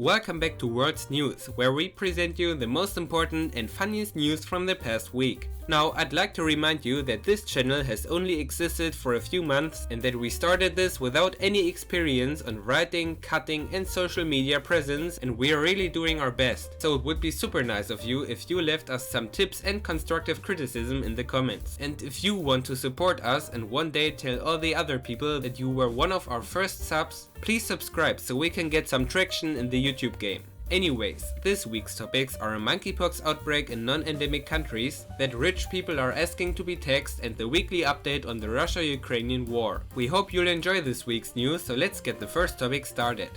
Welcome back to World's News, where we present you the most important and funniest news from the past week. Now, I'd like to remind you that this channel has only existed for a few months and that we started this without any experience on writing, cutting and social media presence, and we are really doing our best. So it would be super nice of you if you left us some tips and constructive criticism in the comments. And if you want to support us and one day tell all the other people that you were one of our first subs, please subscribe so we can get some traction in the YouTube game. Anyways, this week's topics are a monkeypox outbreak in non-endemic countries, that rich people are asking to be taxed, and the weekly update on the Russo-Ukrainian war. We hope you'll enjoy this week's news, so let's get the first topic started.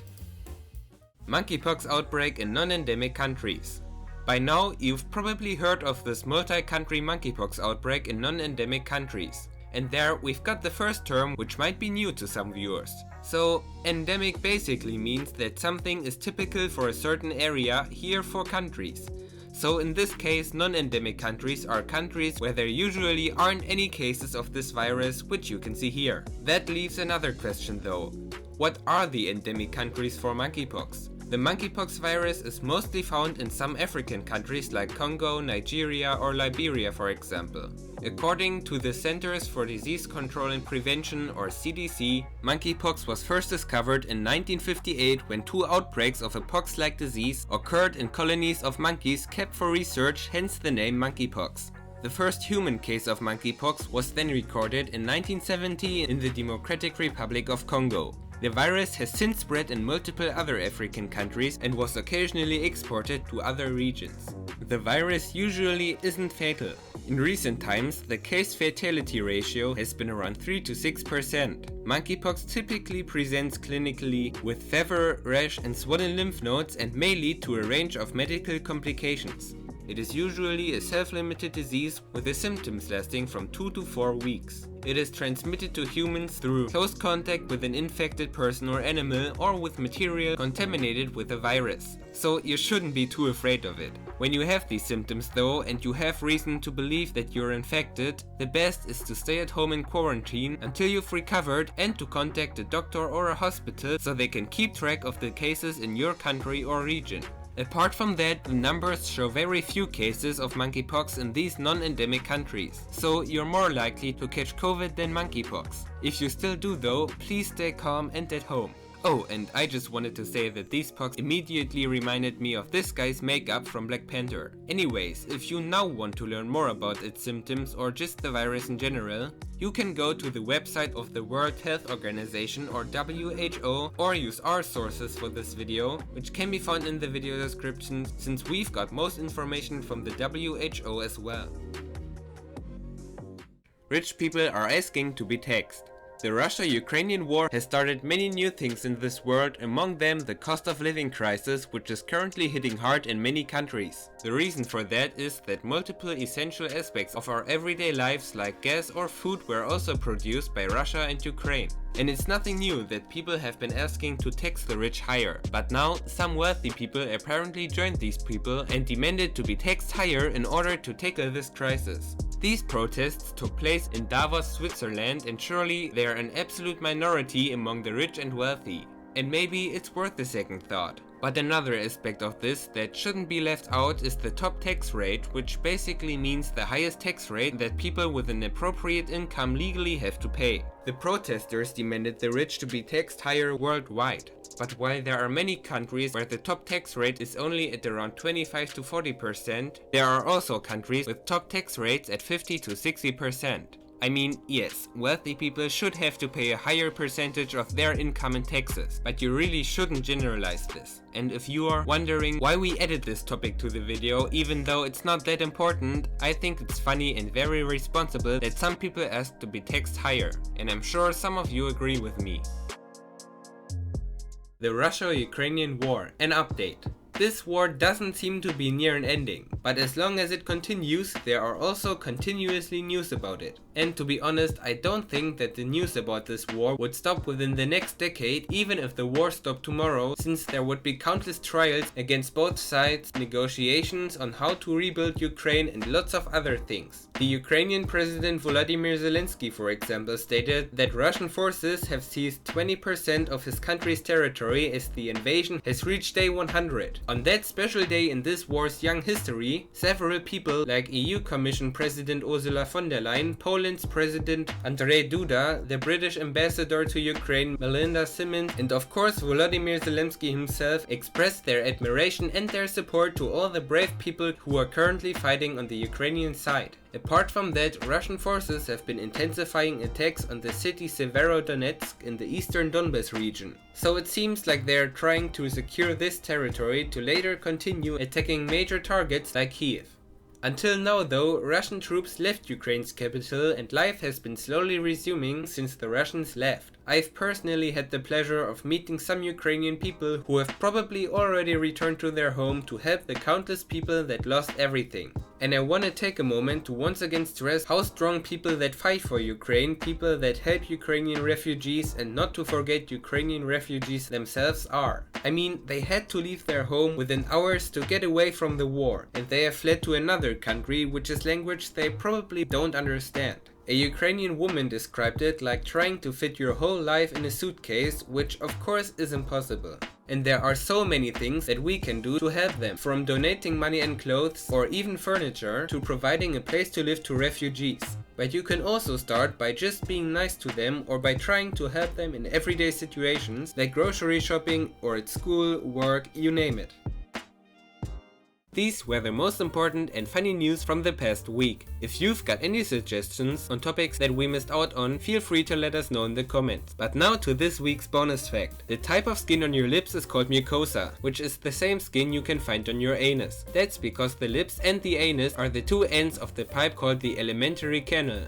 Monkeypox outbreak in non-endemic countries. By now, you've probably heard of this multi-country monkeypox outbreak in non-endemic countries. And there we've got the first term, which might be new to some viewers. So, endemic basically means that something is typical for a certain area here for countries. So in this case, non-endemic countries are countries where there usually aren't any cases of this virus, which you can see here. That leaves another question though. What are the endemic countries for monkeypox? The monkeypox virus is mostly found in some African countries like Congo, Nigeria or Liberia, for example. According to the Centers for Disease Control and Prevention, or CDC, monkeypox was first discovered in 1958 when two outbreaks of a pox-like disease occurred in colonies of monkeys kept for research, hence the name monkeypox. The first human case of monkeypox was then recorded in 1970 in the Democratic Republic of Congo. The virus has since spread in multiple other African countries and was occasionally exported to other regions. The virus usually isn't fatal. In recent times, the case fatality ratio has been around 3 to 6%. Monkeypox typically presents clinically with fever, rash and swollen lymph nodes and may lead to a range of medical complications. It is usually a self-limited disease with the symptoms lasting from 2 to 4 weeks. It is transmitted to humans through close contact with an infected person or animal, or with material contaminated with a virus. So you shouldn't be too afraid of it. When you have these symptoms though, and you have reason to believe that you're infected, the best is to stay at home in quarantine until you've recovered, and to contact a doctor or a hospital so they can keep track of the cases in your country or region. Apart from that, the numbers show very few cases of monkeypox in these non-endemic countries, so you're more likely to catch COVID than monkeypox. If you still do though, please stay calm and at home. Oh, and I just wanted to say that these pox immediately reminded me of this guy's makeup from Black Panther. Anyways, if you now want to learn more about its symptoms or just the virus in general, you can go to the website of the World Health Organization, or WHO, or use our sources for this video, which can be found in the video description, since we've got most information from the WHO as well. Rich people are asking to be taxed. The Russia-Ukrainian war has started many new things in this world, among them the cost of living crisis, which is currently hitting hard in many countries. The reason for that is that multiple essential aspects of our everyday lives like gas or food were also produced by Russia and Ukraine. And it's nothing new that people have been asking to tax the rich higher, but now some wealthy people apparently joined these people and demanded to be taxed higher in order to tackle this crisis. These protests took place in Davos, Switzerland, and surely they are an absolute minority among the rich and wealthy. And maybe it's worth a second thought. But another aspect of this that shouldn't be left out is the top tax rate, which basically means the highest tax rate that people with an appropriate income legally have to pay. The protesters demanded the rich to be taxed higher worldwide. But while there are many countries where the top tax rate is only at around 25 to 40%, there are also countries with top tax rates at 50 to 60%. I mean, yes, wealthy people should have to pay a higher percentage of their income in taxes, but you really shouldn't generalize this. And if you are wondering why we added this topic to the video, even though it's not that important, I think it's funny and very responsible that some people ask to be taxed higher, and I'm sure some of you agree with me. The Russo-Ukrainian war, an update. this war doesn't seem to be near an ending, but as long as it continues, there are also continuously news about it. And to be honest, I don't think that the news about this war would stop within the next decade, even if the war stopped tomorrow, since there would be countless trials against both sides, negotiations on how to rebuild Ukraine and lots of other things. The Ukrainian President Volodymyr Zelensky, for example, stated that Russian forces have seized 20% of his country's territory as the invasion has reached day 100. On that special day in this war's young history, several people like EU Commission President Ursula von der Leyen, Poland's President Andrzej Duda, the British ambassador to Ukraine Melinda Simmons, and of course Volodymyr Zelensky himself expressed their admiration and their support to all the brave people who are currently fighting on the Ukrainian side. Apart from that, Russian forces have been intensifying attacks on the city Severodonetsk in the eastern Donbas region. So it seems like they are trying to secure this territory to later continue attacking major targets like Kiev. Until now though, Russian troops left Ukraine's capital and life has been slowly resuming since the Russians left. I've personally had the pleasure of meeting some Ukrainian people who have probably already returned to their home to help the countless people that lost everything. And I want to take a moment to once again stress how strong people that fight for Ukraine, people that help Ukrainian refugees, and not to forget Ukrainian refugees themselves are. I mean, they had to leave their home within hours to get away from the war, and they have fled to another country which is language they probably don't understand. A Ukrainian woman described it like trying to fit your whole life in a suitcase, which of course is impossible. And there are so many things that we can do to help them, from donating money and clothes or even furniture to providing a place to live to refugees. But you can also start by just being nice to them or by trying to help them in everyday situations like grocery shopping or at school, work, you name it. These were the most important and funny news from the past week. If you've got any suggestions on topics that we missed out on, feel free to let us know in the comments. But now to this week's bonus fact. The type of skin on your lips is called mucosa, which is the same skin you can find on your anus. That's because the lips and the anus are the two ends of the pipe called the alimentary canal.